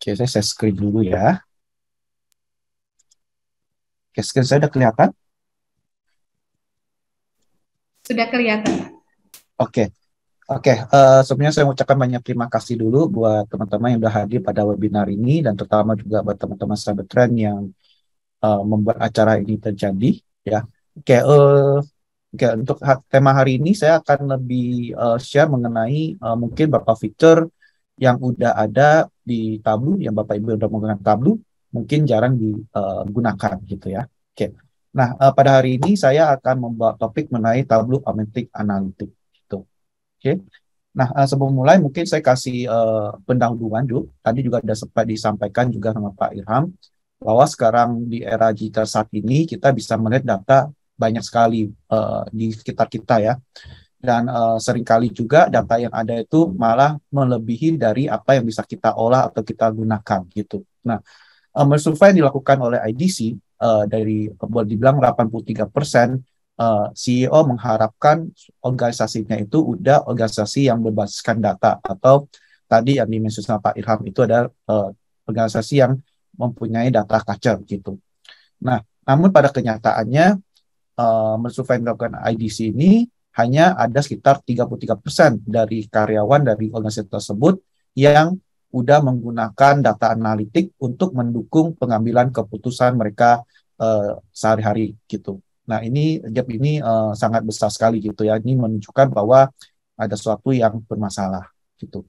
Oke, saya share screen dulu ya. Oke, screen saya udah kelihatan? Sudah kelihatan. Oke, oke. Sebenarnya saya mengucapkan banyak terima kasih dulu buat teman-teman yang sudah hadir pada webinar ini dan terutama juga buat teman-teman Cybertrend yang membuat acara ini terjadi. Ya, oke. Oke, untuk tema hari ini saya akan lebih share mengenai mungkin beberapa fitur yang udah ada di Tableau, yang Bapak Ibu udah menggunakan Tableau, mungkin jarang digunakan gitu ya. Oke, nah pada hari ini saya akan membawa topik mengenai Tableau Augmented Analytics gitu. Oke, nah sebelum mulai mungkin saya kasih pendahuluan dulu. Tadi juga sudah sempat disampaikan juga sama Pak Irham bahwa sekarang di era digital saat ini kita bisa melihat data banyak sekali di sekitar kita ya. Dan seringkali juga data yang ada itu malah melebihi dari apa yang bisa kita olah atau kita gunakan gitu. Nah, survei yang dilakukan oleh IDC dari boleh dibilang 83% CEO mengharapkan organisasinya itu udah organisasi yang berbasiskan data atau tadi yang dimaksud sama Pak Irham itu adalah organisasi yang mempunyai data culture gitu. Nah, namun pada kenyataannya survei yang dilakukan IDC ini hanya ada sekitar 33% dari karyawan dari organisasi tersebut yang udah menggunakan data analitik untuk mendukung pengambilan keputusan mereka sehari-hari gitu. Nah, ini gap ini sangat besar sekali gitu ya. Ini menunjukkan bahwa ada sesuatu yang bermasalah gitu.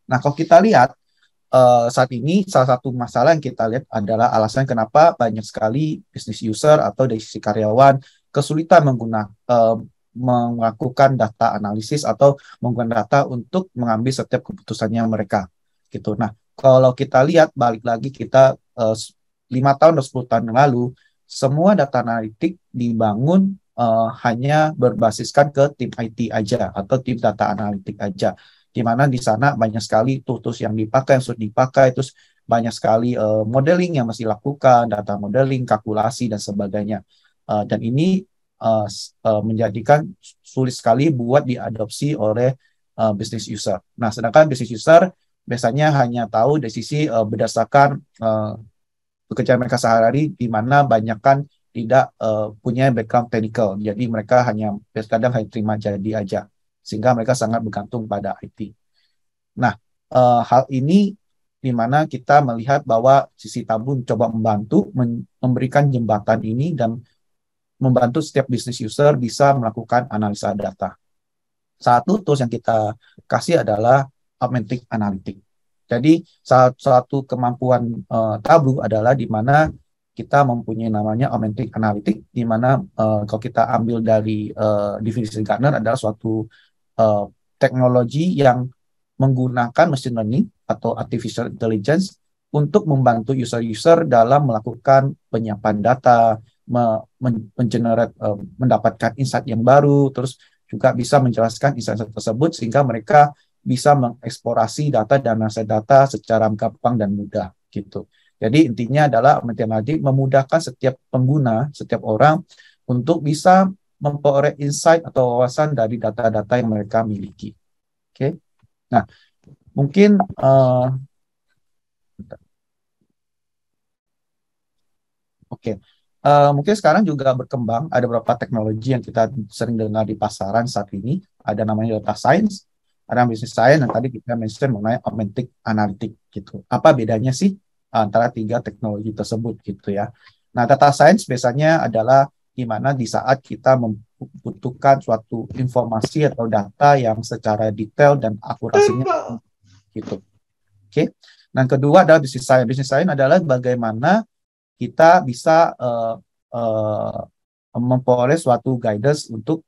Nah, kalau kita lihat saat ini salah satu masalah yang kita lihat adalah alasan kenapa banyak sekali business user atau dari sisi karyawan kesulitan melakukan data analisis atau menggunakan data untuk mengambil setiap keputusannya mereka gitu. Nah, kalau kita lihat balik lagi kita 5 tahun atau 10 tahun yang lalu semua data analitik dibangun hanya berbasiskan ke tim IT aja atau tim data analitik aja di mana di sana banyak sekali tools yang dipakai, yang sudah dipakai, terus banyak sekali modeling yang masih lakukan, data modeling, kalkulasi, dan sebagainya. Dan ini menjadikan sulit sekali buat diadopsi oleh business user. Nah, sedangkan business user biasanya hanya tahu dari sisi berdasarkan pekerjaan mereka sehari-hari, di mana banyak kan tidak punya background technical. Jadi mereka hanya kadang hanya terima jadi aja sehingga mereka sangat bergantung pada IT. Nah, hal ini di mana kita melihat bahwa sisi tabung coba membantu memberikan jembatan ini dan membantu setiap business user bisa melakukan analisa data. Satu tools yang kita kasih adalah Augmented Analytics. Jadi salah satu kemampuan Tableau adalah di mana kita mempunyai namanya Augmented Analytics, di mana kalau kita ambil dari definisi Gartner adalah suatu teknologi yang menggunakan machine learning atau artificial intelligence untuk membantu user-user dalam melakukan penyiapan data, mendapatkan insight yang baru, terus juga bisa menjelaskan insight tersebut sehingga mereka bisa mengeksplorasi data dan analisa data secara gampang dan mudah gitu. Jadi intinya adalah matematik memudahkan setiap pengguna, setiap orang untuk bisa memperoleh insight atau wawasan dari data-data yang mereka miliki. Oke. Nah, mungkin oke. Mungkin sekarang juga berkembang ada beberapa teknologi yang kita sering dengar di pasaran saat ini. Ada namanya data science, ada business science, dan tadi kita mention mengenai augmented analytics gitu. Apa bedanya sih antara tiga teknologi tersebut gitu ya? Nah, data science biasanya adalah di mana di saat kita membutuhkan suatu informasi atau data yang secara detail dan akurasinya gitu. Oke. Dan kedua adalah business science. Business science adalah bagaimana kita bisa memperoleh suatu guidance untuk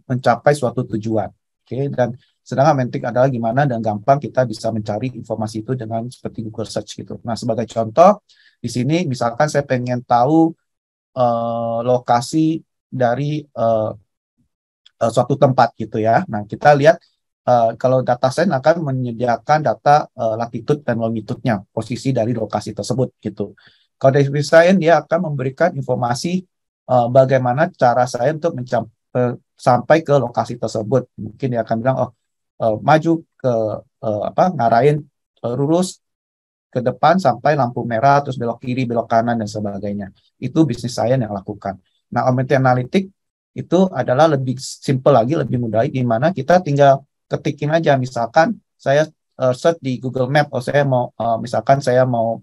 mencapai suatu tujuan. Oke, dan sedangkan mentik adalah gimana dan gampang kita bisa mencari informasi itu dengan seperti Google Search gitu. Nah, sebagai contoh di sini misalkan saya pengen tahu lokasi dari suatu tempat gitu ya. Nah, kita lihat kalau data science akan menyediakan data latitude dan longitude-nya, posisi dari lokasi tersebut gitu. Kalau dari science dia akan memberikan informasi bagaimana cara saya untuk sampai ke lokasi tersebut. Mungkin dia akan bilang, oh maju ke ngarahin lurus ke depan sampai lampu merah, terus belok kiri, belok kanan, dan sebagainya. Itu bisnis saya yang lakukan. Nah, augmented analytics itu adalah lebih simple lagi, lebih mudah, di mana kita tinggal ketikin aja. Misalkan saya search di Google Map, saya mau misalkan saya mau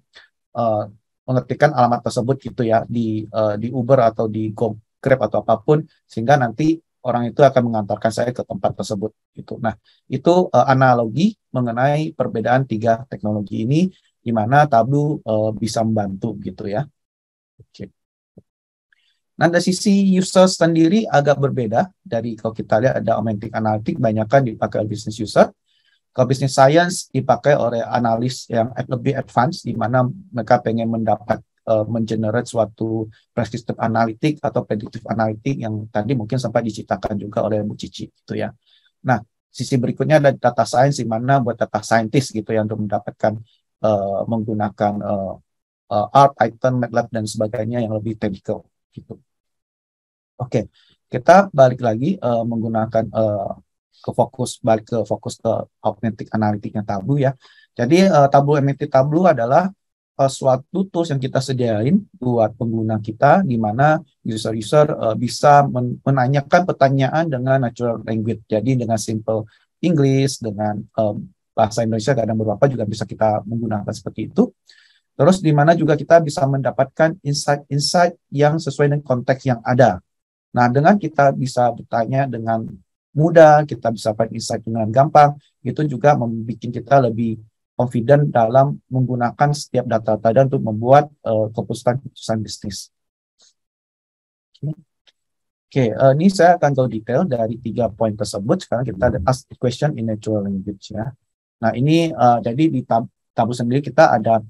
uh, mengetikkan alamat tersebut gitu ya di Uber atau di Grab atau apapun, sehingga nanti orang itu akan mengantarkan saya ke tempat tersebut gitu. Nah, itu analogi mengenai perbedaan tiga teknologi ini, di mana Tableau bisa membantu gitu ya. Oke. Nah, dari sisi user sendiri agak berbeda dari kalau kita lihat ada augmented analytics, banyakkan dipakai oleh business user. Kalau business science dipakai oleh analis yang lebih advance, di mana mereka pengen mendapat mengenerate suatu prescriptive analytic atau predictive analytic yang tadi mungkin sempat diciptakan juga oleh Bu Cici gitu ya. Nah, sisi berikutnya ada data science, di mana buat data scientist gitu ya, untuk mendapatkan menggunakan art, Python, MATLAB dan sebagainya yang lebih technical gitu. Oke, kita balik lagi menggunakan balik ke fokus ke augmented analytics-nya Tableau ya. Jadi augmented Tableau adalah suatu tools yang kita sediain buat pengguna kita, di mana user-user bisa menanyakan pertanyaan dengan natural language. Jadi dengan simple English, dengan bahasa Indonesia, kadang beberapa juga bisa kita menggunakan seperti itu. Terus di mana juga kita bisa mendapatkan insight-insight yang sesuai dengan konteks yang ada. Nah, dengan kita bisa bertanya dengan mudah, kita bisa find insight dengan gampang, itu juga membuat kita lebih confident dalam menggunakan setiap data-data untuk membuat keputusan bisnis. Oke, ini saya akan go detail dari 3 poin tersebut. Sekarang kita ada ask the question in natural language ya. Nah, ini jadi di Tableau sendiri kita ada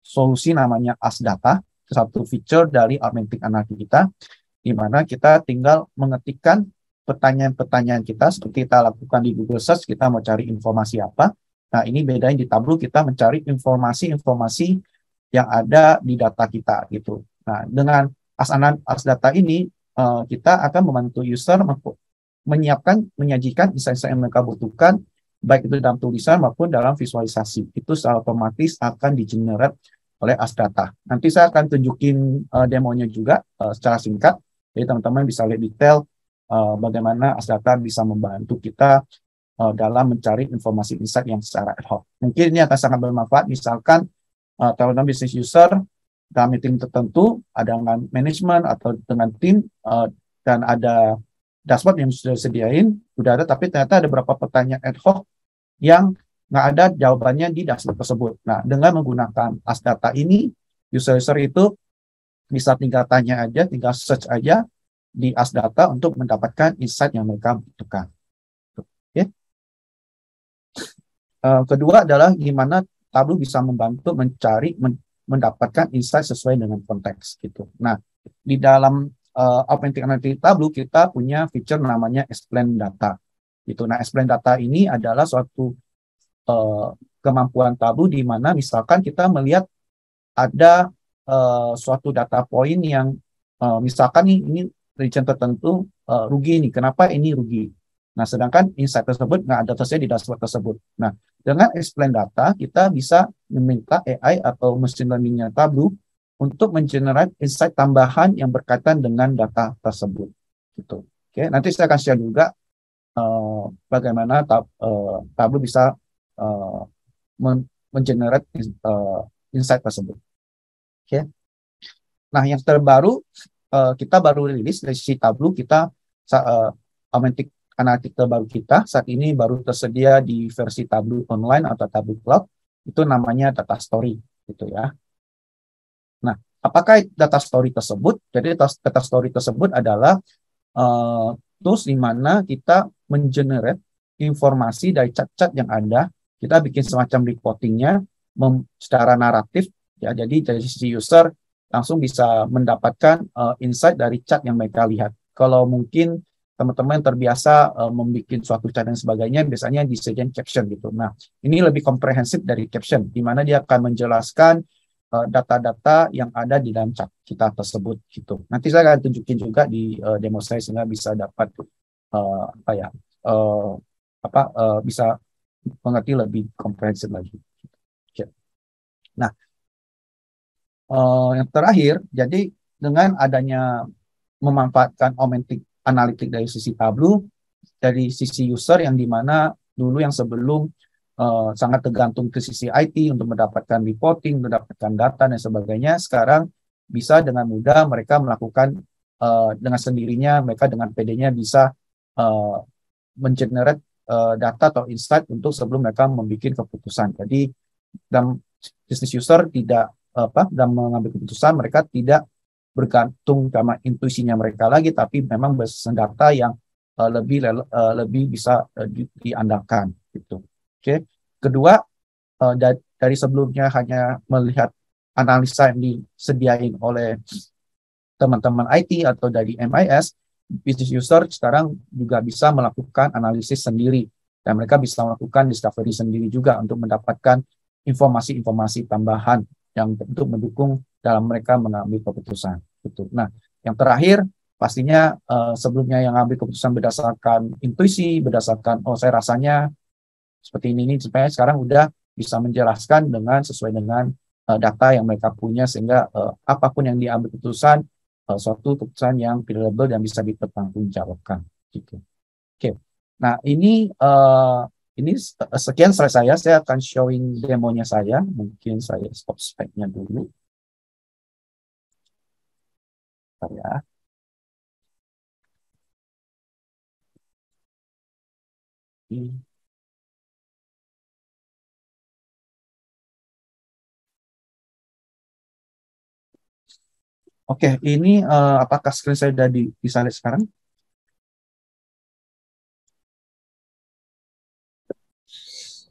solusi namanya Ask Data, satu feature dari augmented analytics kita, di mana kita tinggal mengetikkan pertanyaan-pertanyaan kita seperti kita lakukan di Google Search, kita mau cari informasi apa. Nah, ini bedanya di Tableau, kita mencari informasi-informasi yang ada di data kita gitu. Nah, dengan Ask Data ini kita akan membantu user menyajikan insight-insight yang mereka butuhkan, baik itu dalam tulisan maupun dalam visualisasi. Itu secara otomatis akan di-generate oleh Ask Data. Nanti saya akan tunjukin demonya juga secara singkat. Jadi teman-teman bisa lihat detail bagaimana Ask Data bisa membantu kita dalam mencari informasi insight yang secara ad hoc. Mungkin ini akan sangat bermanfaat, misalkan teman-teman business user dalam meeting tertentu, ada dengan manajemen atau dengan tim, dan ada dashboard yang sudah disediain, sudah ada, tapi ternyata ada beberapa pertanyaan ad hoc yang nggak ada jawabannya di dashboard tersebut. Nah, dengan menggunakan Ask Data ini, user-user itu bisa tinggal tanya aja, tinggal search aja di Ask Data untuk mendapatkan insight yang mereka butuhkan. Oke. Kedua adalah gimana Tableau bisa membantu mendapatkan insight sesuai dengan konteks gitu. Nah, di dalam augmented analytics Tableau kita punya feature namanya Explain Data. Gitu. Nah, Explain Data ini adalah suatu kemampuan Tableau di mana misalkan kita melihat ada suatu data point yang misalkan ini region tertentu rugi nih. Kenapa ini rugi? Nah, sedangkan insight tersebut nggak ada tersedia di dashboard tersebut. Nah, dengan Explain Data, kita bisa meminta AI atau machine learning-nya Tableau untuk mengenerate insight tambahan yang berkaitan dengan data tersebut. Gitu. Oke, nanti saya akan share juga bagaimana Tableau bisa mengenerate insight tersebut. Oke. Nah, yang terbaru kita baru rilis dari sisi Tableau, kita augmented analytics terbaru kita saat ini baru tersedia di versi Tableau online atau Tableau Cloud, itu namanya Data Story gitu ya. Nah, apakah data story tersebut? Jadi data story tersebut adalah tools di mana kita mengenerate informasi dari cat-cat yang ada, kita bikin semacam reportingnya secara naratif ya. Jadi dari sisi user langsung bisa mendapatkan insight dari cat yang mereka lihat. Kalau mungkin teman-teman terbiasa membuat suatu cat dan sebagainya, biasanya disediakan caption gitu. Nah, ini lebih komprehensif dari caption, di mana dia akan menjelaskan data-data yang ada di dalam cat kita tersebut gitu. Nanti saya akan tunjukin juga di demo saya sehingga bisa dapat bisa mengerti lebih komprehensif lagi. Nah, yang terakhir, jadi dengan adanya memanfaatkan augmented analytics dari sisi Tableau, dari sisi user yang dimana dulu yang sebelum sangat tergantung ke sisi IT untuk mendapatkan reporting, mendapatkan data dan sebagainya, sekarang bisa dengan mudah mereka melakukan dengan sendirinya, mereka dengan PD-nya bisa uh, mengenerate data atau insight untuk sebelum mereka membuat keputusan. Jadi dalam business user tidak dalam mengambil keputusan mereka tidak bergantung sama intuisinya mereka lagi, tapi memang berdasarkan data yang lebih bisa diandalkan gitu. Oke. Kedua, dari sebelumnya hanya melihat analisa yang disediain oleh teman-teman IT atau dari MIS, business user sekarang juga bisa melakukan analisis sendiri dan mereka bisa melakukan discovery sendiri juga untuk mendapatkan informasi-informasi tambahan yang untuk mendukung dalam mereka mengambil keputusan. Gitu. Nah, yang terakhir pastinya sebelumnya yang ambil keputusan berdasarkan intuisi, berdasarkan saya rasanya seperti ini supaya sekarang udah bisa menjelaskan dengan sesuai dengan data yang mereka punya sehingga apapun yang diambil keputusan suatu keputusan yang reliable dan bisa dipertanggungjawabkan gitu. Oke. Nah, ini sekian slide saya. Saya akan showing demonya saya. Mungkin saya stop spek-nya dulu. Ya. Oke, ini apakah screen saya sudah bisa lihat sekarang?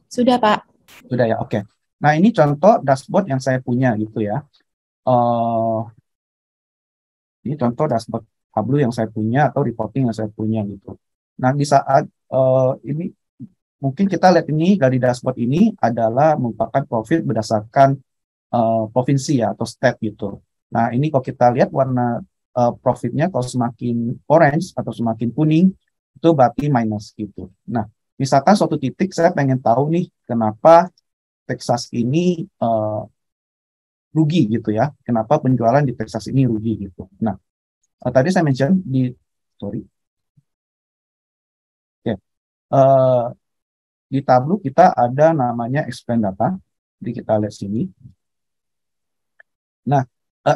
Sudah, Pak. Sudah ya, oke. Nah, ini contoh dashboard yang saya punya gitu ya. Ini contoh dashboard Tableau yang saya punya atau reporting yang saya punya gitu. Nah, di saat ini mungkin kita lihat ini dari dashboard ini adalah merupakan profit berdasarkan provinsi ya atau state gitu. Nah, ini kalau kita lihat warna profitnya kalau semakin orange atau semakin kuning itu berarti minus gitu. Nah, misalkan suatu titik saya pengen tahu nih kenapa Texas ini rugi gitu ya. Kenapa penjualan di Texas ini rugi gitu. Nah, tadi saya mention di sorry. Oke. Di Tableau kita ada namanya explain data. Jadi kita lihat sini. Nah,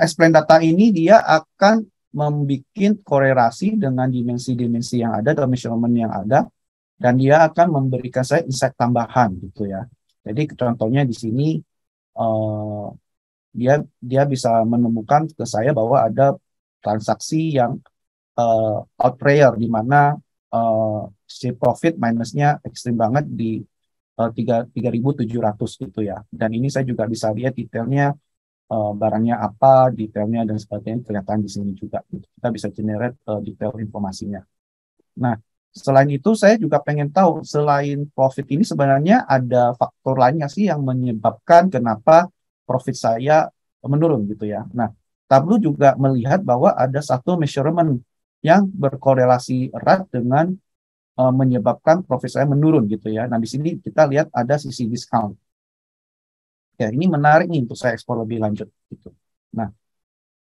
explain data ini dia akan membuat korelasi dengan dimensi-dimensi yang ada atau measurement yang ada dan dia akan memberikan saya insight tambahan gitu ya. Jadi contohnya di sini uh, dia bisa menemukan ke saya bahwa ada transaksi yang outlier di mana si profit minusnya ekstrim banget di 3.700 gitu ya. Dan ini saya juga bisa lihat detailnya barangnya apa, detailnya dan sebagainya kelihatan di sini juga. Kita bisa generate detail informasinya. Nah, selain itu saya juga pengen tahu selain profit ini sebenarnya ada faktor lainnya sih yang menyebabkan kenapa profit saya menurun gitu ya. Nah, Tableau juga melihat bahwa ada satu measurement yang berkorelasi erat dengan menyebabkan profit saya menurun gitu ya. Nah, di sini kita lihat ada sisi discount. Ya, ini menarik nih untuk saya eksplor lebih lanjut gitu. Nah,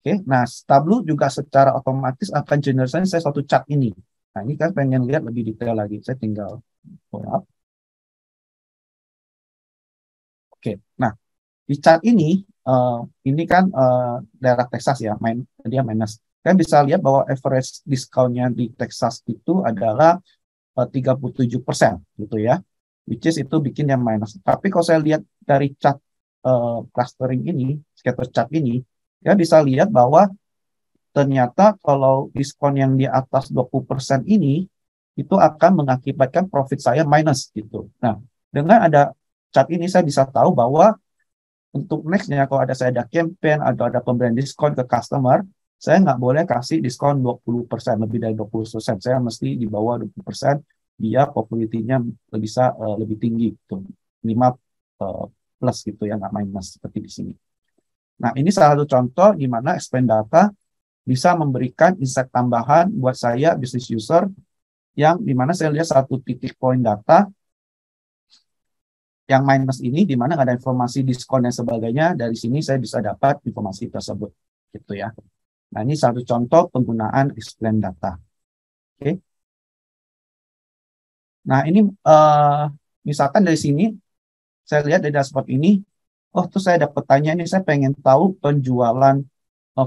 oke. Nah, Tableau juga secara otomatis akan generasi saya suatu chart ini. Nah, ini kan pengen lihat lebih detail lagi. Saya tinggal pull up. Oke. Nah, di chart ini kan daerah Texas ya, dia minus. Kalian bisa lihat bahwa average discount-nya di Texas itu adalah 37% gitu ya. Which is itu bikin yang minus. Tapi kalau saya lihat dari chart clustering ini, scatter chart ini, ya bisa lihat bahwa ternyata kalau diskon yang di atas 20% ini, itu akan mengakibatkan profit saya minus gitu. Nah, dengan ada chart ini saya bisa tahu bahwa untuk nextnya kalau saya ada campaign atau ada pemberian diskon ke customer, saya nggak boleh kasih diskon 20%, lebih dari 20%. Saya mesti di bawah 20%, biar probability-nya bisa lebih tinggi, gitu. 5 plus gitu ya, nggak minus seperti di sini. Nah, ini salah satu contoh di mana explain data bisa memberikan insight tambahan buat saya, business user, yang dimana saya lihat satu titik poin data yang minus ini di mana ada informasi diskon dan sebagainya, dari sini saya bisa dapat informasi tersebut gitu ya. Nah, ini satu contoh penggunaan explain data. Oke. Nah, ini misalkan dari sini saya lihat dari dashboard ini, oh tuh saya dapat tanya ini, saya pengen tahu penjualan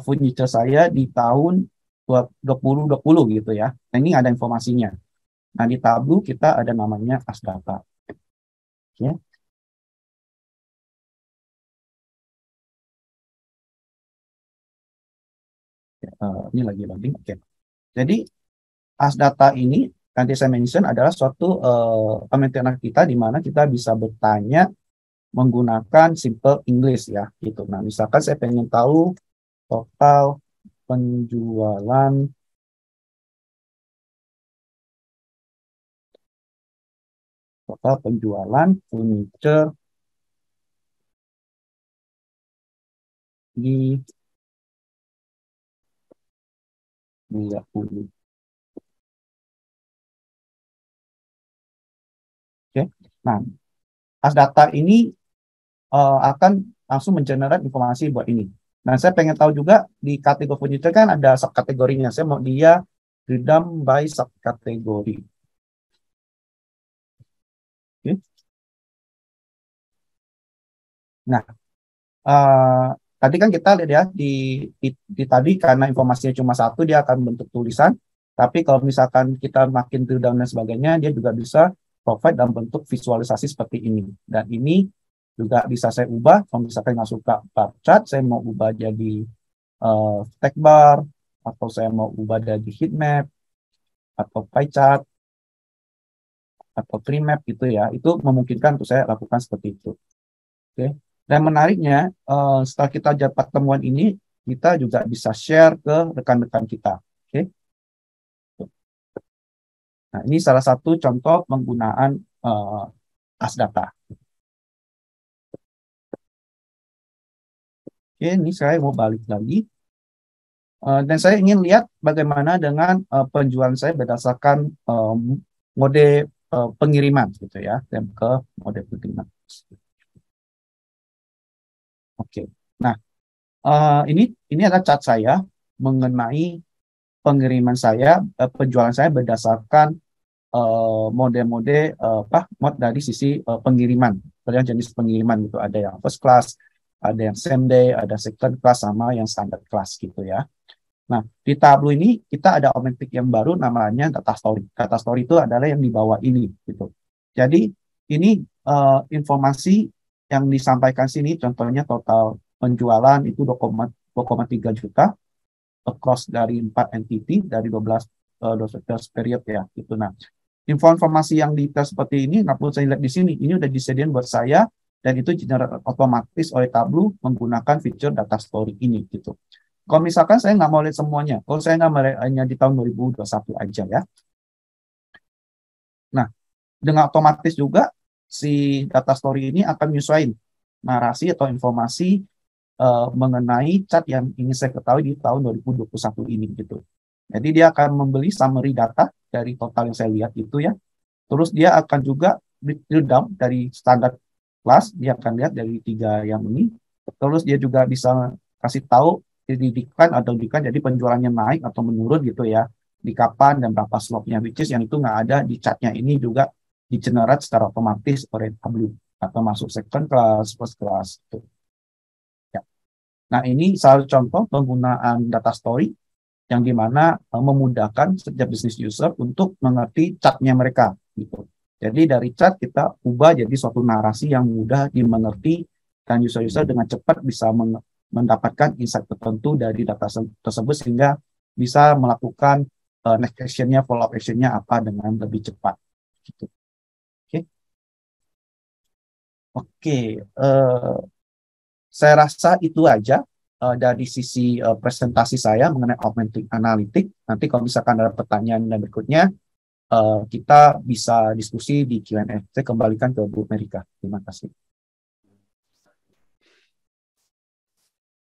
furniture saya di tahun 2020 gitu ya. Nah, ini ada informasinya. Nah, di Tableau kita ada namanya as data. Ya. Ini lagi loading. Oke. Jadi as data ini nanti saya mention adalah suatu pemetian kita di mana kita bisa bertanya menggunakan simple English ya gitu. Nah, misalkan saya pengen tahu total penjualan furniture di 20. Oke. Nah, as data ini akan langsung mengenerate informasi buat ini. Nah, saya pengen tahu juga di kategori furniture kan ada subkategorinya. Saya mau dia redam by subkategori. Oke. Nah, tadi kan kita lihat ya di tadi karena informasinya cuma satu dia akan bentuk tulisan. Tapi kalau misalkan kita makin drill down dan sebagainya, dia juga bisa provide dalam bentuk visualisasi seperti ini. Dan ini juga bisa saya ubah. Kalau misalkan nggak suka bar chart, saya mau ubah jadi stack bar, atau saya mau ubah jadi heat map, atau pie chart, atau tree map gitu ya. Itu memungkinkan untuk saya lakukan seperti itu. Oke. Dan menariknya, setelah kita dapat temuan ini, kita juga bisa share ke rekan-rekan kita. Oke. Nah, ini salah satu contoh penggunaan as data. Oke, ini saya mau balik lagi. Dan saya ingin lihat bagaimana dengan penjualan saya berdasarkan mode pengiriman gitu ya, dan ke mode pengiriman. Oke. Nah, ini adalah cat saya mengenai pengiriman saya, penjualan saya berdasarkan mode-mode mode dari sisi pengiriman, dari jenis pengiriman gitu. Ada yang first class, ada yang same day, ada second class, sama yang standard class gitu ya. Nah, di Tableau ini kita ada omentik yang baru namanya data story. Data story itu adalah yang di bawah ini gitu. Jadi ini informasi yang disampaikan sini, contohnya total penjualan itu 2,3 juta across dari 4 entity dari 12 period ya gitu. Nah, informasi yang detail seperti ini nggak perlu saya lihat di sini. Ini udah disediakan buat saya dan itu generate otomatis oleh Tableau menggunakan fitur data story ini gitu. Kalau misalkan saya nggak mau lihat semuanya, kalau saya nggak mau lihat hanya di tahun 2021 aja ya. Nah, dengan otomatis juga si data story ini akan menyesuaikan narasi atau informasi mengenai cat yang ingin saya ketahui di tahun 2021 ini gitu. Jadi dia akan membeli summary data dari total yang saya lihat itu ya. Terus dia akan juga drill down dari standar kelas, dia akan lihat dari 3 yang ini. Terus dia juga bisa kasih tahu didikan atau didikan jadi penjualannya naik atau menurun gitu ya. Di kapan dan berapa slotnya, which is yang itu nggak ada di chartnya ini juga di-generate secara otomatis oleh Tableau atau masuk second class, first class gitu. Ya. Nah, ini salah contoh penggunaan data story yang dimana memudahkan setiap business user untuk mengerti chartnya mereka gitu. Jadi dari chart kita ubah jadi suatu narasi yang mudah dimengerti dan user-user dengan cepat bisa mendapatkan insight tertentu dari data tersebut sehingga bisa melakukan next action-nya, follow-up action-nya apa dengan lebih cepat. Gitu. Oke. Oke. Saya rasa itu aja dari sisi presentasi saya mengenai augmented analytics. Nanti kalau misalkan ada pertanyaan dan berikutnya, kita bisa diskusi di Q&A. Saya kembalikan ke Bu Merika. Terima kasih.